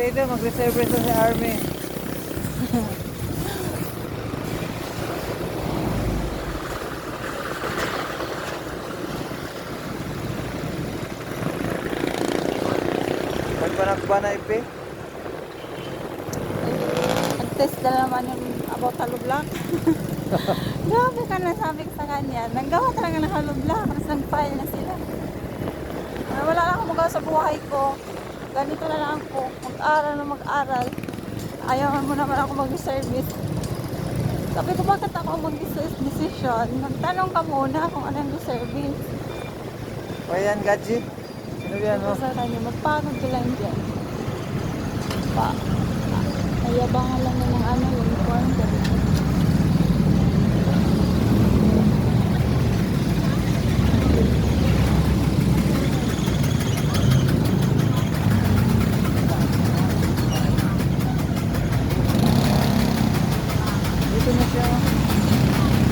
Pwede mag-reserve sa army. Panagbanay pe. Nag-test na naman yung about hollow block. Grabe ka na sabi ko sa kanya. Naggawa talaga ng hollow block. Tapos nag-file na sila. Wala lang akong magawa sa buhay ko. Ganito na lang ako. Mag-aral na mag-aral. Ayaw mo naman ako mag-service. Sabi ko, bakit ako mag-decision? Magtanong ka muna kung anong service. O yan, Gaji. Sino yan, Sabi ko no? sa kanya, magpagod ka lang dyan. Ayabangan lang yun ng ano, uniform.